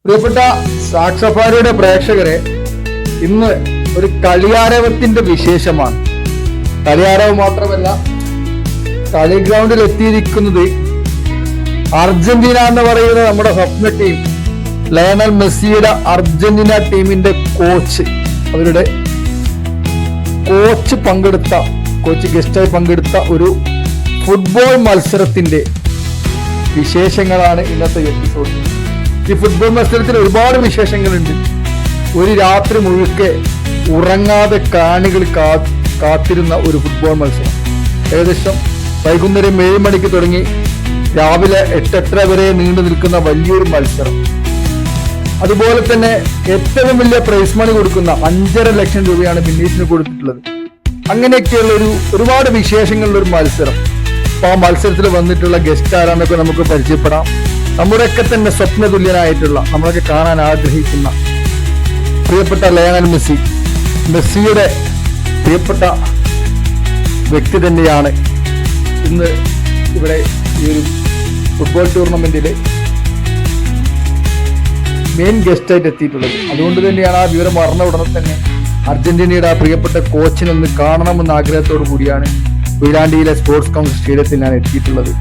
പ്രിയപ്പെട്ട സാക്സഫാരിയുടെ പ്രേക്ഷകരെ, ഇന്ന് ഒരു കളിയാരവത്തിന്റെ വിശേഷമാണ്. കളിയാരവ് മാത്രമല്ല, കളി ഗ്രൗണ്ടിൽ എത്തിയിരിക്കുന്നത് അർജന്റീന എന്ന് പറയുന്ന നമ്മുടെ സ്വപ്ന ടീം, ലയണൽ മെസ്സിയുടെ അർജന്റീന ടീമിന്റെ അവരുടെ കോച്ച് ഗസ്റ്റായി പങ്കെടുത്ത ഒരു ഫുട്ബോൾ മത്സരത്തിന്റെ വിശേഷങ്ങളാണ് ഇന്നത്തെ എപ്പിസോഡ്. ഈ ഫുട്ബോൾ മത്സരത്തിൽ ഒരുപാട് വിശേഷങ്ങളുണ്ട്. ഒരു രാത്രി മുഴുക്കെ ഉറങ്ങാതെ കാണികൾ കാത്തിരുന്ന ഒരു ഫുട്ബോൾ മത്സരം. ഏകദേശം വൈകുന്നേരം 7 മണിക്ക് തുടങ്ങി രാവിലെ 8:30 വരെ നീണ്ടു നിൽക്കുന്ന വലിയൊരു മത്സരം. അതുപോലെ തന്നെ ഏറ്റവും വലിയ പ്രൈസ് മണി കൊടുക്കുന്ന 5.5 ലക്ഷം രൂപയാണ് വിന്നേഴ്സിന് കൊടുത്തിട്ടുള്ളത്. അങ്ങനെയൊക്കെയുള്ള ഒരുപാട് വിശേഷങ്ങളുള്ള ഒരു മത്സരം. അപ്പൊ ആ മത്സരത്തിൽ വന്നിട്ടുള്ള ഗസ്റ്റ് ആരാന്നൊക്കെ നമുക്ക് പരിചയപ്പെടാം. നമ്മുടെയൊക്കെ തന്നെ സ്വപ്ന തുല്യനായിട്ടുള്ള, നമ്മളൊക്കെ കാണാൻ ആഗ്രഹിക്കുന്ന പ്രിയപ്പെട്ട ലയണൽ മെസ്സിയുടെ പ്രിയപ്പെട്ട വ്യക്തി തന്നെയാണ് ഇന്ന് ഇവിടെ ഈ ഒരു ഫുട്ബോൾ ടൂർണമെന്റില് മെയിൻ ഗസ്റ്റായിട്ട് എത്തിയിട്ടുള്ളത്. അതുകൊണ്ട് തന്നെയാണ് ആ വിവരം അറിഞ്ഞ ഉടനെ തന്നെ അർജന്റീനയുടെ ആ പ്രിയപ്പെട്ട കോച്ചിനൊന്ന് കാണണമെന്ന ആഗ്രഹത്തോടു കൂടിയാണ് കൊയിലാണ്ടിയിലെ സ്പോർട്സ് കൗൺസിൽ സ്റ്റേഡിയത്തിൽ ഞാൻ എത്തിയിട്ടുള്ളത്.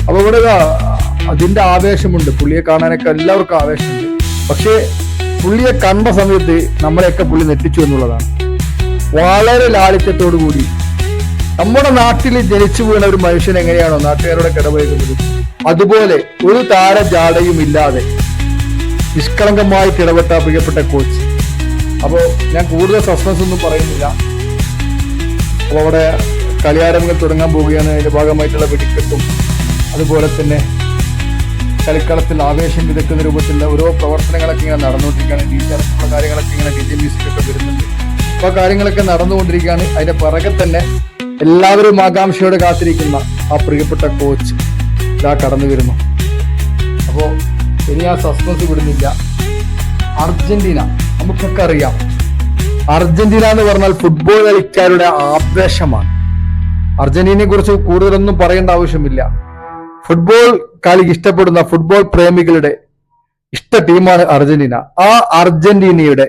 അപ്പൊ ഇവിടെ അതിന്റെ ആവേശമുണ്ട്. പുള്ളിയെ കാണാനൊക്കെ എല്ലാവർക്കും ആവേശമുണ്ട്. പക്ഷേ പുള്ളിയെ കണ്ട സമയത്ത് നമ്മളെയൊക്കെ പുള്ളി നെട്ടിച്ചു എന്നുള്ളതാണ്. വളരെ ലാളിത്യത്തോടു കൂടി നമ്മുടെ നാട്ടിൽ ജനിച്ചു വീണ ഒരു മനുഷ്യൻ എങ്ങനെയാണോ നാട്ടുകാരോടെ ഇടപഴകുന്നത്, അതുപോലെ ഒരു താരജാടയും ഇല്ലാതെ നിഷ്കളങ്കമായി ഇടപെട്ട പ്രിയപ്പെട്ട കോച്ച്. അപ്പോ ഞാൻ കൂടുതൽ സസ്പെൻസ് ഒന്നും പറയുന്നില്ല. അപ്പോൾ അവിടെ കളിയാരങ്ങൾ തുടങ്ങാൻ പോവുകയാണ്. അതിന്റെ ഭാഗമായിട്ടുള്ള വെടിക്കെട്ടും അതുപോലെ തന്നെ കളിക്കളത്തിൽ ആവേശം വിതക്കുന്ന രൂപത്തിലുള്ള ഓരോ പ്രവർത്തനങ്ങളൊക്കെ ഇങ്ങനെ നടന്നുകൊണ്ടിരിക്കുകയാണ്. ടീച്ചർക്കുള്ള കാര്യങ്ങളൊക്കെ ഇങ്ങനെ DJ മ്യൂസിക് ഒക്കെ വരുന്നുണ്ട്. അപ്പൊ കാര്യങ്ങളൊക്കെ നടന്നുകൊണ്ടിരിക്കുകയാണ്. അതിന്റെ പിറകെ തന്നെ എല്ലാവരും ആകാംക്ഷയോടെ കാത്തിരിക്കുന്ന ആ പ്രിയപ്പെട്ട കോച്ച് ഇതാ കടന്നു വരുന്നു. അപ്പോ ഇനി ആ സസ്പെൻസ് വിടുന്നില്ല. അർജന്റീന നമുക്കൊക്കെ അറിയാം. അർജന്റീന എന്ന് പറഞ്ഞാൽ ഫുട്ബോൾ കളിക്കാരുടെ ആവേശമാണ്. അർജന്റീനയെ കുറിച്ച് കൂടുതലൊന്നും പറയേണ്ട ആവശ്യമില്ല. ഫുട്ബോൾ കളി ഇഷ്ടപ്പെടുന്ന ഫുട്ബോൾ പ്രേമികളുടെ ഇഷ്ട ടീമാണ് അർജന്റീന. ആ അർജന്റീനയുടെ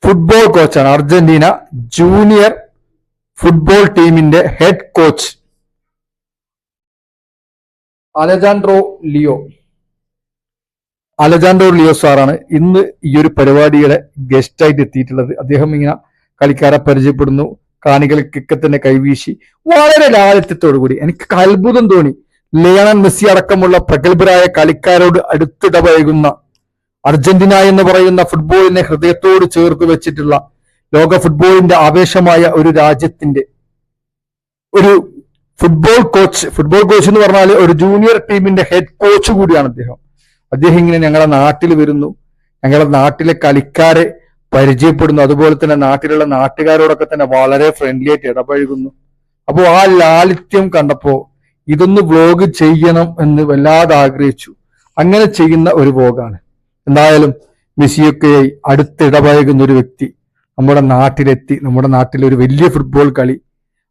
ഫുട്ബോൾ കോച്ചാണ് അർജന്റീന ജൂനിയർ ഫുട്ബോൾ ടീമിന്റെ ഹെഡ് കോച്ച് അലജാൻഡ്രോ ലിയോ സാറാണ് ഇന്ന് ഈ ഒരു പരിപാടിയുടെ ഗസ്റ്റായിട്ട് എത്തിയിട്ടുള്ളത്. അദ്ദേഹം ഇങ്ങനെ കളിക്കാരെ പരിചയപ്പെടുന്നു. കാണികൾക്കൊക്കെ തന്നെ കൈവീശി വളരെ ലാളിത്യത്തോടു കൂടി. എനിക്ക് അത്ഭുതം തോന്നി. ലയണൽ മെസ്സി അടക്കമുള്ള പ്രഗത്ഭരായ കളിക്കാരോട് അടുത്തിടപഴകുന്ന അർജന്റീന എന്ന് പറയുന്ന ഫുട്ബോളിനെ ഹൃദയത്തോട് ചേർത്ത് വെച്ചിട്ടുള്ള ലോക ഫുട്ബോളിന്റെ ആവേശമായ ഒരു രാജ്യത്തിന്റെ ഒരു ഫുട്ബോൾ കോച്ച് എന്ന് പറഞ്ഞാൽ ഒരു ജൂനിയർ ടീമിന്റെ ഹെഡ് കോച്ച് കൂടിയാണ് അദ്ദേഹം ഇങ്ങനെ ഞങ്ങളുടെ നാട്ടിൽ വരുന്നു, ഞങ്ങളുടെ നാട്ടിലെ കളിക്കാരെ പരിചയപ്പെടുന്നു, അതുപോലെ തന്നെ നാട്ടിലുള്ള നാട്ടുകാരോടൊക്കെ തന്നെ വളരെ ഫ്രണ്ട്ലി ആയിട്ട് ഇടപഴകുന്നു. അപ്പോൾ ആ ലാളിത്യം കണ്ടപ്പോ ഇതൊന്ന് വ്ലോഗ് ചെയ്യണം എന്ന് വല്ലാതെ ആഗ്രഹിച്ചു. അങ്ങനെ ചെയ്യുന്ന ഒരു വ്ലോഗാണ്. എന്തായാലും മെസ്സിയൊക്കെയായി അടുത്തിടപഴകുന്ന ഒരു വ്യക്തി നമ്മുടെ നാട്ടിലെത്തി. നമ്മുടെ നാട്ടിലെ ഒരു വലിയ ഫുട്ബോൾ കളി,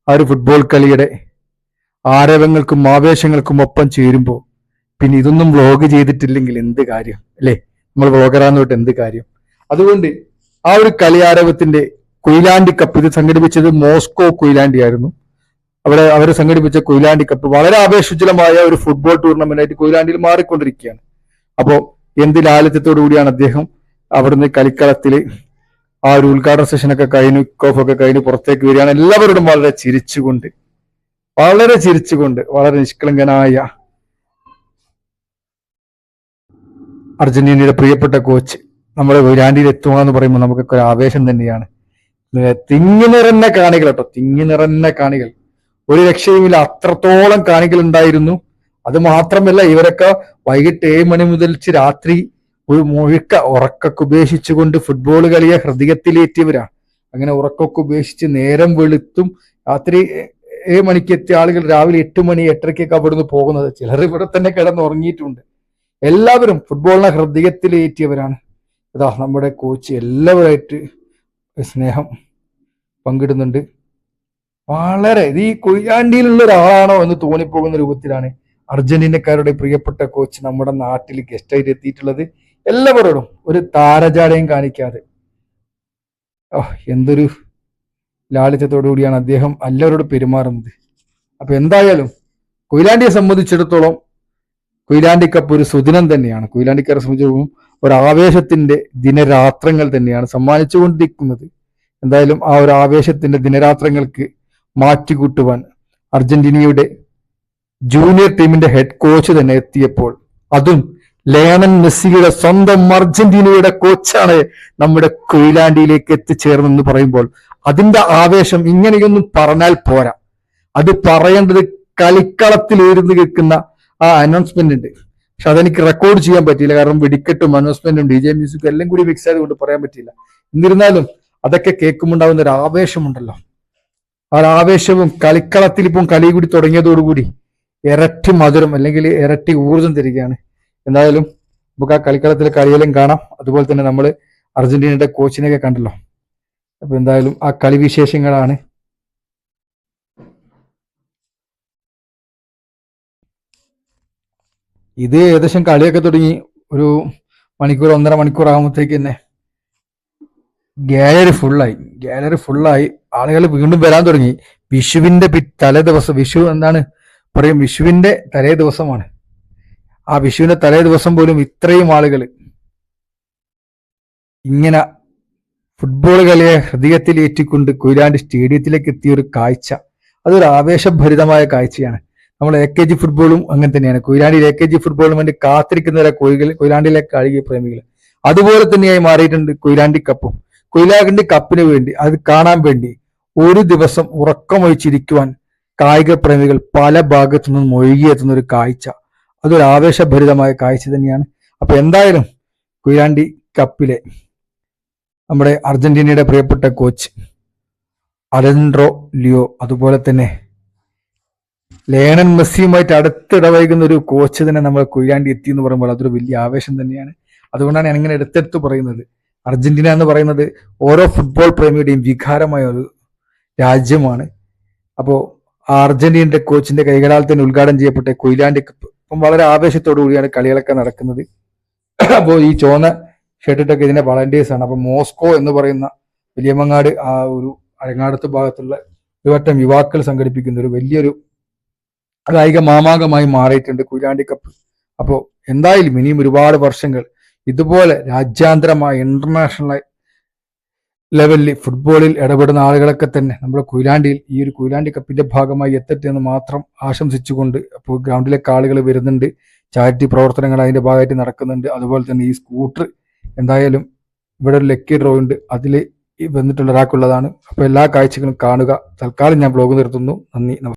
ആ ഒരു ഫുട്ബോൾ കളിയുടെ ആരവങ്ങൾക്കും ആവേശങ്ങൾക്കും ഒപ്പം ചേരുമ്പോൾ പിന്നെ ഇതൊന്നും വ്ലോഗ് ചെയ്തിട്ടില്ലെങ്കിൽ എന്ത് കാര്യം അല്ലേ? നമ്മൾ വ്ലോഗറാന്ന് തൊട്ട് എന്ത് കാര്യം? അതുകൊണ്ട് ആ ഒരു കളിയാരവത്തിന്റെ കൊയിലാണ്ടി കപ്പ്, ഇത് സംഘടിപ്പിച്ചത് മോസ്കോ കൊയിലാണ്ടി ആയിരുന്നു. അവർ സംഘടിപ്പിച്ച കൊയിലാണ്ടി കപ്പ് വളരെ ആവേശോജ്വലമായ ഒരു ഫുട്ബോൾ ടൂർണമെന്റ് ആയിട്ട് കൊയിലാണ്ടിയിൽ മാറിക്കൊണ്ടിരിക്കുകയാണ്. അപ്പോ എന്ത് ലാളിത്യത്തോടു കൂടിയാണ് അദ്ദേഹം അവിടുന്ന് കളിക്കളത്തില് ആ ഒരു ഉദ്ഘാടന സെഷനൊക്കെ കഴിഞ്ഞു, കോഫൊക്കെ കഴിഞ്ഞ് പുറത്തേക്ക് വരികയാണ്. എല്ലാവരോടും വളരെ ചിരിച്ചുകൊണ്ട് വളരെ നിഷ്കളങ്കനായ അർജന്റീനയുടെ പ്രിയപ്പെട്ട കോച്ച് നമ്മുടെ കൊയിലാണ്ടിയിൽ എത്തുക എന്ന് പറയുമ്പോൾ നമുക്കൊക്കെ ഒരു ആവേശം തന്നെയാണ്. തിങ്ങി നിറഞ്ഞ കാണികൾ, ഒരു രക്ഷയുമില്ല. അത്രത്തോളം കാണികൾ ഉണ്ടായിരുന്നു. അത് മാത്രമല്ല, ഇവരൊക്കെ വൈകിട്ട് 7 മണി മുതൽ രാത്രി ഒരു ഉറക്കൊക്കെ ഉപേക്ഷിച്ചുകൊണ്ട് ഫുട്ബോൾ കളിയെ ഹൃദയത്തിലേറ്റിയവരാണ്. അങ്ങനെ ഉറക്കൊക്കെ ഉപേക്ഷിച്ച് നേരം വെളുത്തും രാത്രി 7 മണിക്ക് എത്തിയ ആളുകൾ രാവിലെ 8 മണി 8:30 അവിടുന്ന് പോകുന്നത്. ചിലർ ഇവിടെ തന്നെ കിടന്നുറങ്ങിയിട്ടുണ്ട്. എല്ലാവരും ഫുട്ബോളിനെ ഹൃദയത്തിലേറ്റിയവരാണ്. ഇതാ നമ്മുടെ കോച്ച് എല്ലാവരായിട്ട് സ്നേഹം പങ്കിടുന്നുണ്ട്. വളരെ ഇത് ഈ കൊയിലാണ്ടിയിലുള്ള ഒരാളാണോ എന്ന് തോന്നിപ്പോകുന്ന രൂപത്തിലാണ് അർജന്റീനക്കാരുടെ പ്രിയപ്പെട്ട കോച്ച് നമ്മുടെ നാട്ടിൽ ഗസ്റ്റായിട്ട് എത്തിയിട്ടുള്ളത്. എല്ലാവരോടും ഒരു താരജാടയും കാണിക്കാതെ എന്തൊരു ലാളിത്യത്തോടു കൂടിയാണ് അദ്ദേഹം എല്ലാവരോടും പെരുമാറുന്നത്. അപ്പൊ എന്തായാലും കൊയിലാണ്ടിയെ സംബന്ധിച്ചിടത്തോളം കൊയിലാണ്ടി കപ്പ് ഒരു സുദിനം തന്നെയാണ്. കൊയിലാണ്ടിക്കാരെ സംബന്ധിച്ചിടത്തോളം ഒരു ആവേശത്തിന്റെ ദിനരാത്രങ്ങൾ തന്നെയാണ് സമ്മാനിച്ചുകൊണ്ടിരിക്കുന്നത്. എന്തായാലും ആ ഒരു ആവേശത്തിന്റെ ദിനരാത്രങ്ങൾക്ക് മാറ്റിക്കൂട്ടുവാൻ അർജന്റീനയുടെ ജൂനിയർ ടീമിന്റെ ഹെഡ് കോച്ച് തന്നെ എത്തിയപ്പോൾ, അതും ലയണൽ മെസ്സിയുടെ സ്വന്തം അർജന്റീനയുടെ കോച്ചാണ് നമ്മുടെ കൊയിലാണ്ടിയിലേക്ക് എത്തിച്ചേർന്നെന്ന് പറയുമ്പോൾ അതിന്റെ ആവേശം ഇങ്ങനെയൊന്നും പറഞ്ഞാൽ പോരാ. അത് പറയേണ്ടത് കളിക്കളത്തിൽ ഇരുന്ന് കേൾക്കുന്ന ആ അനൗൺസ്മെന്റ് ഉണ്ട്. പക്ഷെ അതെനിക്ക് റെക്കോർഡ് ചെയ്യാൻ പറ്റിയില്ല, കാരണം വെടിക്കെട്ടും അനൗൺസ്മെന്റും DJ മ്യൂസിക്കും എല്ലാം കൂടി മിക്സ് ആയതുകൊണ്ട് പറയാൻ പറ്റില്ല. എന്നിരുന്നാലും അതൊക്കെ കേൾക്കുമ്പോണ്ടാവുന്ന ഒരു ആവേശമുണ്ടല്ലോ, ആ ആവേശവും കളിക്കളത്തിൽ ഇപ്പം കളി കൂടി തുടങ്ങിയതോടുകൂടി ഇരട്ടി മധുരം അല്ലെങ്കിൽ ഇരട്ടി ഊർജം തരികയാണ്. എന്തായാലും നമുക്ക് ആ കളിക്കളത്തിലെ കളിയെല്ലാം കാണാം. അതുപോലെ തന്നെ നമ്മൾ അർജന്റീനയുടെ കോച്ചിനെയൊക്കെ കണ്ടല്ലോ. അപ്പൊ എന്തായാലും ആ കളി വിശേഷങ്ങളാണ്. ഇത് ഏകദേശം കളിയൊക്കെ തുടങ്ങി ഒരു മണിക്കൂർ 1.5 മണിക്കൂർ ആകുമ്പോഴത്തേക്ക് തന്നെ ഗാലറി ഫുള്ളായി. ആളുകൾ വീണ്ടും വരാൻ തുടങ്ങി. വിഷുവിന്റെ തലേ ദിവസം, വിഷു എന്താണ് പറയും, വിഷുവിന്റെ തലേ ദിവസമാണ്. ആ വിഷുവിന്റെ തലേ ദിവസം പോലും ഇത്രയും ആളുകൾ ഇങ്ങനെ ഫുട്ബോൾ കളിയെ ഹൃദയത്തിൽ ഏറ്റിക്കൊണ്ട് കൊയിലാണ്ടി സ്റ്റേഡിയത്തിലേക്ക് എത്തിയ ഒരു കാഴ്ച, അതൊരു ആവേശഭരിതമായ കാഴ്ചയാണ്. നമ്മൾ AKG ഫുട്ബോളും അങ്ങനെ തന്നെയാണ്. കൊയിലാണ്ടിയിൽ AKG ഫുട്ബോളിന് വേണ്ടി കാത്തിരിക്കുന്നവരെ കൊയിലാണ്ടിയിലെ കായിക പ്രേമികൾ. അതുപോലെ തന്നെയായി മാറിയിട്ടുണ്ട് കൊയിലാണ്ടി കപ്പും. കൊയിലാണ്ടി കപ്പിന് വേണ്ടി, അത് കാണാൻ വേണ്ടി ഒരു ദിവസം ഉറക്കമൊഴിച്ചിരിക്കുവാൻ കായിക പ്രേമികൾ പല ഭാഗത്തു നിന്നും ഒഴുകിയെത്തുന്ന ഒരു കാഴ്ച, അതൊരു ആവേശഭരിതമായ കാഴ്ച തന്നെയാണ്. അപ്പൊ എന്തായാലും കൊയിലാണ്ടി കപ്പിലെ നമ്മുടെ അർജന്റീനയുടെ പ്രിയപ്പെട്ട കോച്ച് അലൻഡ്രോ ലിയോ, അതുപോലെ തന്നെ ലയണൽ മെസ്സിയുമായിട്ട് അടുത്തിടവൈകുന്ന ഒരു കോച്ച് തന്നെ നമ്മൾ കൊയിലാണ്ടി എത്തി എന്ന് പറയുമ്പോൾ അതൊരു വലിയ ആവേശം തന്നെയാണ്. അതുകൊണ്ടാണ് ഞാൻ ഇങ്ങനെ എടുത്തെടുത്ത് പറയുന്നത്. അർജന്റീന എന്ന് പറയുന്നത് ഓരോ ഫുട്ബോൾ പ്രേമിയുടെയും വികാരമായ ഒരു രാജ്യമാണ്. അപ്പോൾ ആ അർജന്റീനയുടെ കോച്ചിന്റെ കൈകളാൽ തന്നെ ഉദ്ഘാടനം ചെയ്യപ്പെട്ട കൊയിലാണ്ടി കപ്പ് അപ്പം വളരെ ആവേശത്തോടു കൂടിയാണ് കളികളൊക്കെ നടക്കുന്നത്. അപ്പോൾ ഈ ചോന്ന ഷർട്ടിട്ടൊക്കെ ഇതിന്റെ വളണ്ടിയേഴ്സ് ആണ്. അപ്പൊ മോസ്കോ എന്ന് പറയുന്ന വലിയമങ്ങാട് ആ ഒരു അരങ്ങാടത്ത് ഭാഗത്തുള്ള ഒരു വട്ടം യുവാക്കൾ സംഘടിപ്പിക്കുന്ന ഒരു വലിയൊരു കായിക മാമാകമായി മാറിയിട്ടുണ്ട് കൊയിലാണ്ടി കപ്പ്. അപ്പോൾ എന്തായാലും ഇനിയും ഒരുപാട് വർഷങ്ങൾ ഇതുപോലെ രാജ്യാന്തരമായ ഇന്റർനാഷണൽ ലെവലിൽ ഫുട്ബോളിൽ ഇടപെടുന്ന ആളുകളൊക്കെ തന്നെ നമ്മുടെ കൊയിലാണ്ടിയിൽ ഈ ഒരു കൊയിലാണ്ടി കപ്പിന്റെ ഭാഗമായി എത്തട്ടെ എന്ന് മാത്രം ആശംസിച്ചുകൊണ്ട്, അപ്പോൾ ഗ്രൗണ്ടിലേക്ക് ആളുകൾ വരുന്നുണ്ട്, ചാരിറ്റി പ്രവർത്തനങ്ങൾ അതിന്റെ ഭാഗമായിട്ട് നടക്കുന്നുണ്ട്. അതുപോലെ തന്നെ ഈ സ്കൂട്ടർ എന്തായാലും ഇവിടെ ഒരു ലക്കി ഡ്രോ ഉണ്ട്, അതിൽ വന്നിട്ടുള്ള ഒരാൾക്കുള്ളതാണ്. അപ്പോൾ എല്ലാ കാഴ്ചകളും കാണുക. തൽക്കാലം ഞാൻ ബ്ലോഗ് നിർത്തുന്നു. നന്ദി, നമസ്കാരം.